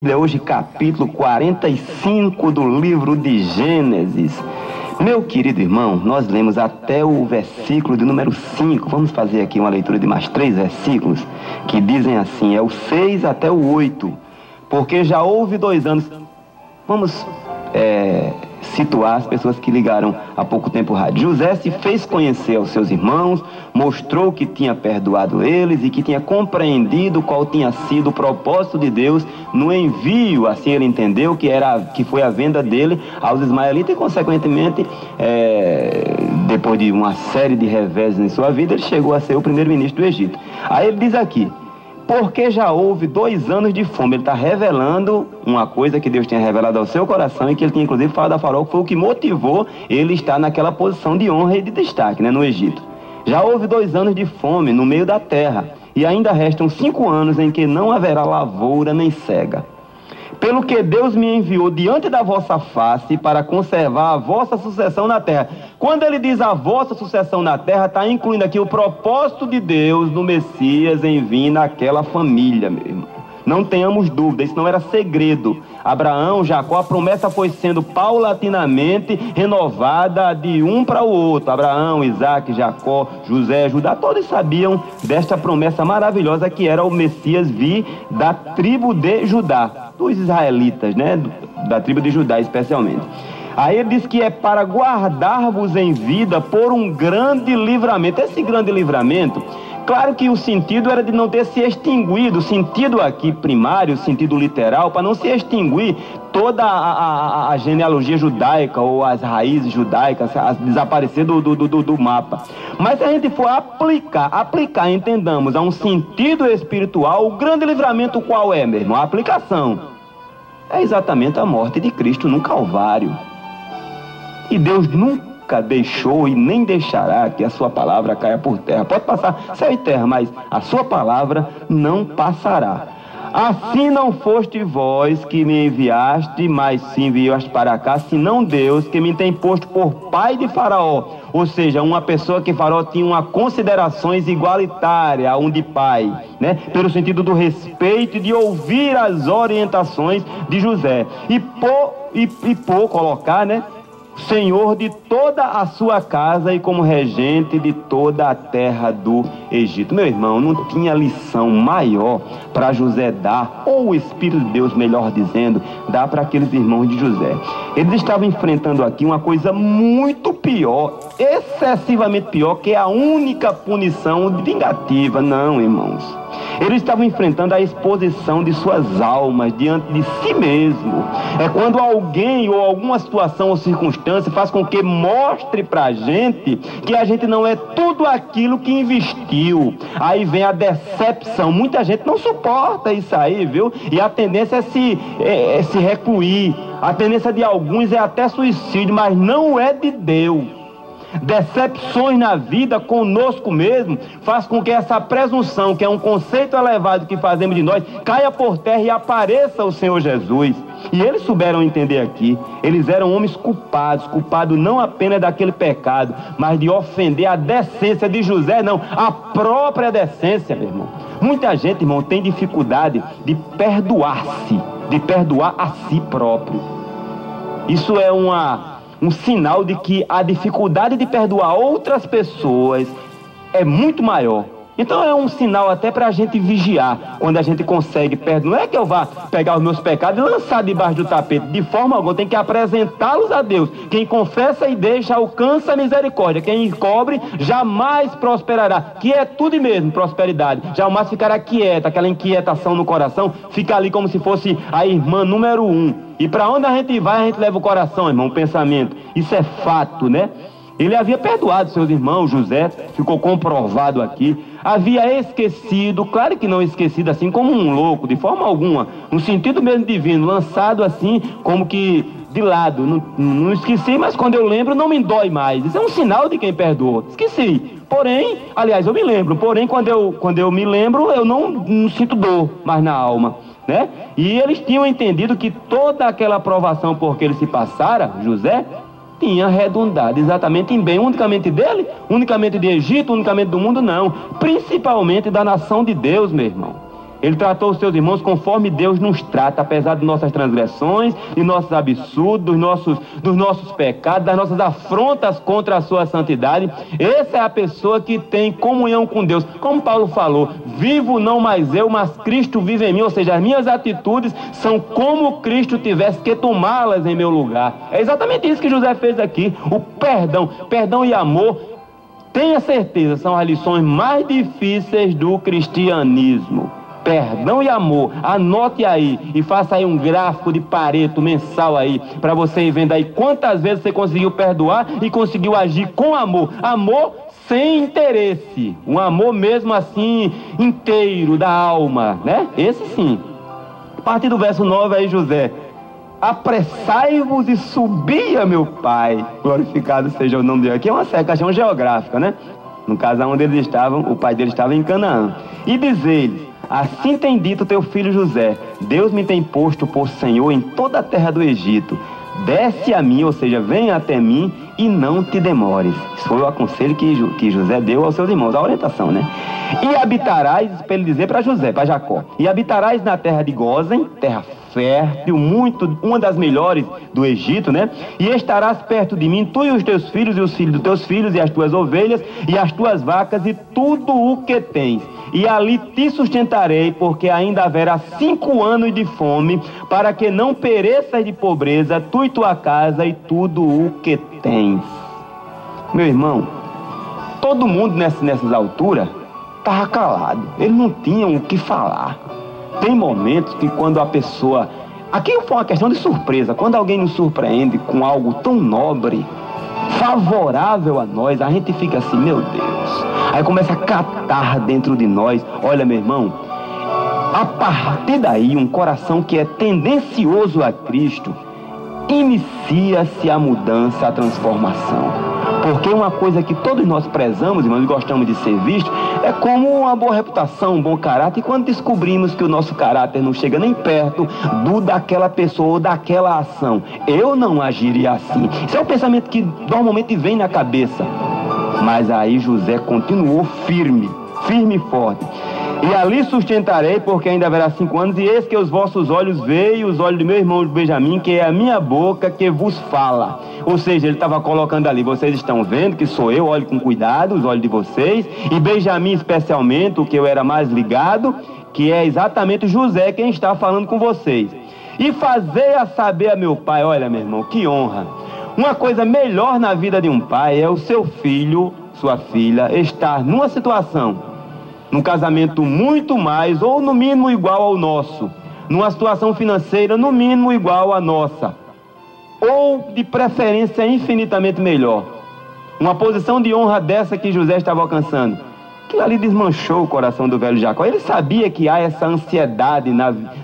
Hoje, capítulo 45 do livro de Gênesis. Meu querido irmão, nós lemos até o versículo de número 5. Vamos fazer aqui uma leitura de mais 3 versículos que dizem assim, é o 6 até o 8. Porque já houve 2 anos. Vamos situar as pessoas que ligaram há pouco tempo o rádio. José se fez conhecer aos seus irmãos, mostrou que tinha perdoado eles e que tinha compreendido qual tinha sido o propósito de Deus no envio, assim ele entendeu, que foi a venda dele aos ismaelitas e, consequentemente, depois de uma série de reveses em sua vida, ele chegou a ser o primeiro-ministro do Egito. Aí ele diz aqui, porque já houve 2 anos de fome. Ele está revelando uma coisa que Deus tinha revelado ao seu coração e que ele tinha inclusive falado a Faraó, que foi o que motivou ele estar naquela posição de honra e de destaque, no Egito. Já houve 2 anos de fome no meio da terra e ainda restam 5 anos em que não haverá lavoura nem cega. Pelo que Deus me enviou diante da vossa face para conservar a vossa sucessão na terra. Quando ele diz a vossa sucessão na terra, está incluindo aqui o propósito de Deus no Messias em vir naquela família, meu irmão. Não tenhamos dúvida, isso não era segredo. Abraão, Jacó, a promessa foi sendo paulatinamente renovada de um para o outro. Abraão, Isaac, Jacó, José, Judá, todos sabiam desta promessa maravilhosa que era o Messias vir da tribo de Judá, dos israelitas, da tribo de Judá especialmente. Aí ele diz que é para guardar-vos em vida por um grande livramento. Esse grande livramento, claro que o sentido era de não ter se extinguido, o sentido aqui primário, o sentido literal, para não se extinguir toda a genealogia judaica ou as raízes judaicas, desaparecer do mapa. Mas se a gente for aplicar, entendamos, a um sentido espiritual, o grande livramento qual é, meu irmão? A aplicação é exatamente a morte de Cristo no Calvário. E Deus nunca deixou e nem deixará que a sua palavra caia por terra. Pode passar céu e terra, mas a sua palavra não passará. Assim não foste vós que me enviaste, mas sim enviaste para cá, senão Deus que me tem posto por pai de Faraó. Ou seja, uma pessoa que Faraó tinha uma considerações igualitária a um de pai, pelo sentido do respeito e de ouvir as orientações de José. E por colocar, Senhor de toda a sua casa e como regente de toda a terra do Egito. Meu irmão, não tinha lição maior para José dar, ou o Espírito de Deus, melhor dizendo, dar para aqueles irmãos de José. Eles estavam enfrentando aqui uma coisa muito pior, excessivamente pior, que é a única punição vingativa. Não, irmãos. Eles estavam enfrentando a exposição de suas almas diante de si mesmo. É quando alguém ou alguma situação ou circunstância faz com que mostre pra gente que a gente não é tudo aquilo que investiu. Aí vem a decepção. Muita gente não suporta isso aí, viu? E a tendência é se recluir. A tendência de alguns é até suicídio, mas não é de Deus. Decepções na vida conosco mesmo faz com que essa presunção, que é um conceito elevado que fazemos de nós, caia por terra e apareça o Senhor Jesus. E eles souberam entender aqui, eles eram homens culpados não apenas daquele pecado, mas de ofender a decência de José, não, a própria decência, meu irmão. Muita gente, irmão, tem dificuldade de perdoar-se, de perdoar a si próprio. Isso é um sinal de que a dificuldade de perdoar outras pessoas é muito maior. Então é um sinal até para a gente vigiar, quando a gente consegue perdoar. Não é que eu vá pegar os meus pecados e lançar debaixo do tapete, de forma alguma, tem que apresentá-los a Deus. Quem confessa e deixa alcança a misericórdia, quem encobre jamais prosperará. Quietude mesmo, prosperidade, jamais ficará quieta, aquela inquietação no coração, fica ali como se fosse a irmã número 1. E para onde a gente vai, a gente leva o coração, irmão, o pensamento. Isso é fato, Ele havia perdoado seus irmãos, José, ficou comprovado aqui. Havia esquecido, claro que não esquecido assim como um louco, de forma alguma, no sentido mesmo divino, lançado assim como que de lado. Não esqueci, mas quando eu lembro não me dói mais. Isso é um sinal de quem perdoa. Esqueci. Porém, aliás, eu me lembro. Porém, quando eu me lembro, eu não sinto dor mais na alma. E eles tinham entendido que toda aquela provação por que ele se passara, José, tinha redundado exatamente em bem, unicamente dele, unicamente de Egito, unicamente do mundo, não. Principalmente da nação de Deus, meu irmão. Ele tratou os seus irmãos conforme Deus nos trata, apesar de nossas transgressões, de nossos absurdos, dos nossos pecados, das nossas afrontas contra a sua santidade. Essa é a pessoa que tem comunhão com Deus. Como Paulo falou, vivo não mais eu, mas Cristo vive em mim. Ou seja, as minhas atitudes são como Cristo tivesse que tomá-las em meu lugar. É exatamente isso que José fez aqui. O perdão e amor, tenha certeza, são as lições mais difíceis do cristianismo. Perdão e amor, anote aí e faça aí um gráfico de Pareto mensal aí, para você ir vendo aí quantas vezes você conseguiu perdoar e conseguiu agir com amor. Amor sem interesse, um amor mesmo assim, inteiro, da alma, né? Esse sim. A partir do verso 9 aí, José: apressai-vos e subia, meu pai, glorificado seja o nome de Deus. Aqui é uma questão geográfica, né? No caso onde eles estavam, o pai deles estava em Canaã. E diz-lhes: assim tem dito teu filho José, Deus me tem posto por Senhor em toda a terra do Egito. Desce a mim, ou seja, venha até mim e não te demores. Isso foi o aconselho que José deu aos seus irmãos, a orientação, né? E habitarás, para ele dizer para José, para Jacó, e habitarás na terra de Gósen, terra fértil, uma das melhores do Egito, né? E estarás perto de mim, tu e os teus filhos, e os filhos dos teus filhos, e as tuas ovelhas, e as tuas vacas, e tudo o que tens. E ali te sustentarei, porque ainda haverá 5 anos de fome, para que não pereças de pobreza, tu e tua casa, e tudo o que tens. Meu irmão, todo mundo nessas alturas estava calado, eles não tinham o que falar. Tem momentos que quando a pessoa... Aqui foi uma questão de surpresa. Quando alguém nos surpreende com algo tão nobre, favorável a nós, a gente fica assim, meu Deus. Aí começa a catar dentro de nós. Olha, meu irmão, a partir daí, um coração que é tendencioso a Cristo, inicia-se a mudança, a transformação. Porque uma coisa que todos nós prezamos, irmãos, e gostamos de ser visto, é como uma boa reputação, um bom caráter. E quando descobrimos que o nosso caráter não chega nem perto daquela pessoa ou daquela ação, eu não agiria assim. Isso é um pensamento que normalmente vem na cabeça. Mas aí José continuou firme e forte. E ali sustentarei, porque ainda haverá 5 anos, e eis que os vossos olhos veem, os olhos do meu irmão Benjamim, que é a minha boca que vos fala. Ou seja, ele estava colocando ali, vocês estão vendo que sou eu, olhe com cuidado, os olhos de vocês, e Benjamim especialmente, o que eu era mais ligado, que é exatamente José quem está falando com vocês. E fazei a saber a meu pai, olha meu irmão, que honra. Uma coisa melhor na vida de um pai é o seu filho, sua filha, estar numa situação, num casamento muito mais, ou no mínimo igual ao nosso, numa situação financeira no mínimo igual à nossa, ou de preferência infinitamente melhor. Uma posição de honra dessa que José estava alcançando, que ali desmanchou o coração do velho Jacó. Ele sabia que há essa ansiedade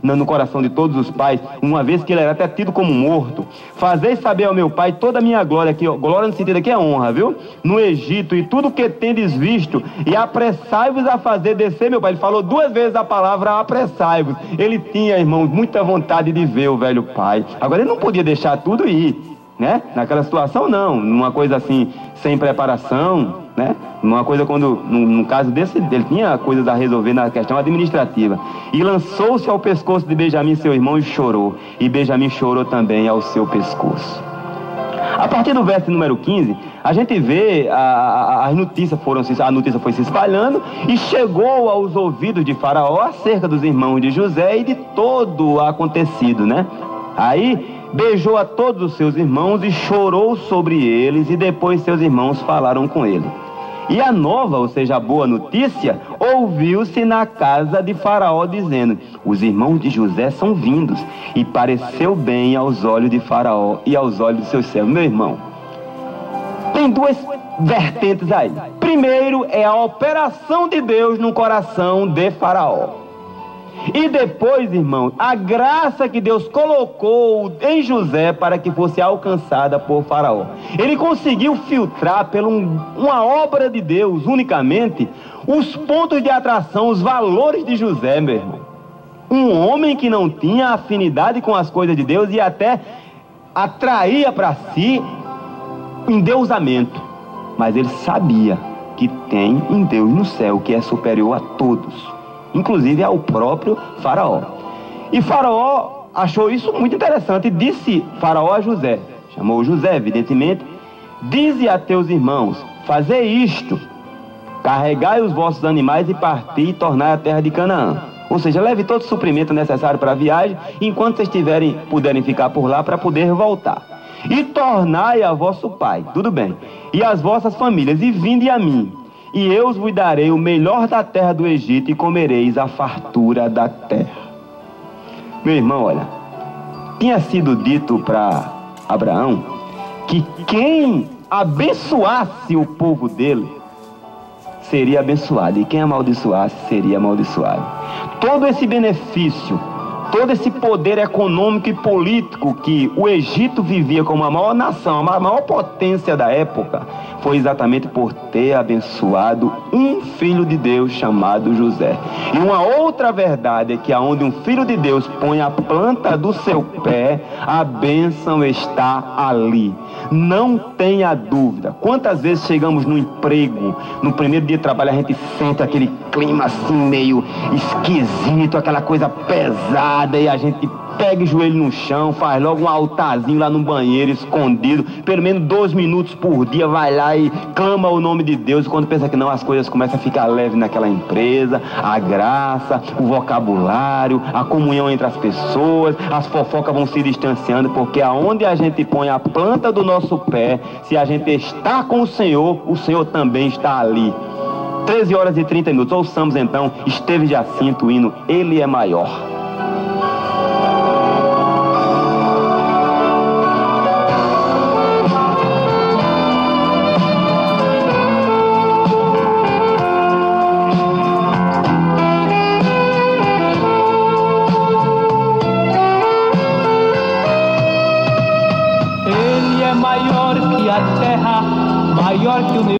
no coração de todos os pais, uma vez que ele era até tido como morto. Fazei saber ao meu pai toda a minha glória, aqui, glória no sentido aqui é honra, viu? No Egito, e tudo que tendes visto, e apressai-vos a fazer descer meu pai. Ele falou 2 vezes a palavra apressai-vos. Ele tinha, irmãos, muita vontade de ver o velho pai. Agora ele não podia deixar tudo ir, né? Naquela situação não, numa coisa assim, sem preparação, né? Uma coisa quando, no caso desse, ele tinha coisas a resolver na questão administrativa. E lançou-se ao pescoço de Benjamim, seu irmão, e chorou. E Benjamim chorou também ao seu pescoço. A partir do verso número 15, a gente vê a notícia foi se espalhando e chegou aos ouvidos de Faraó acerca dos irmãos de José e de todo o acontecido, né? Aí beijou a todos os seus irmãos e chorou sobre eles, e depois seus irmãos falaram com ele. E a nova, ou seja, a boa notícia, ouviu-se na casa de Faraó, dizendo: os irmãos de José são vindos, e pareceu bem aos olhos de Faraó e aos olhos dos seus servos. Meu irmão, tem 2 vertentes aí. Primeiro é a operação de Deus no coração de Faraó. E depois, irmão, a graça que Deus colocou em José para que fosse alcançada por Faraó. Ele conseguiu filtrar por uma obra de Deus unicamente os pontos de atração, os valores de José, meu irmão. Um homem que não tinha afinidade com as coisas de Deus e até atraía para si endeusamento. Mas ele sabia que tem um Deus no céu que é superior a todos. inclusive ao próprio Faraó. E Faraó achou isso muito interessante e disse Faraó a José, chamou José, evidentemente, dize a teus irmãos, fazei isto, carregai os vossos animais e parti e tornai a terra de Canaã. Ou seja, leve todo o suprimento necessário para a viagem, enquanto vocês puderem ficar por lá para poder voltar. E tornai a vosso pai, tudo bem, e as vossas famílias, e vinde a mim, e eu vos darei o melhor da terra do Egito, e comereis a fartura da terra. Meu irmão, olha, tinha sido dito para Abraão que quem abençoasse o povo dele seria abençoado, e quem amaldiçoasse seria amaldiçoado. Todo esse benefício, todo esse poder econômico e político que o Egito vivia como a maior nação, a maior potência da época, foi exatamente por ter abençoado um filho de Deus chamado José. E uma outra verdade é que aonde um filho de Deus põe a planta do seu pé, a bênção está ali. Não tenha dúvida. Quantas vezes chegamos no emprego, no primeiro dia de trabalho, a gente sente aquele clima assim meio esquisito, aquela coisa pesada, e a gente pega o joelho no chão, faz logo um altarzinho lá no banheiro, escondido, pelo menos 2 minutos por dia, vai lá e clama o nome de Deus, e quando pensa que não, as coisas começam a ficar leves naquela empresa, a graça, o vocabulário, a comunhão entre as pessoas, as fofocas vão se distanciando, porque aonde a gente põe a planta do nosso pé, se a gente está com o Senhor também está ali. 13h30, ouçamos então Esteves Jacinto, o hino Ele é Maior. Ele é maior que a terra, maior que o universo.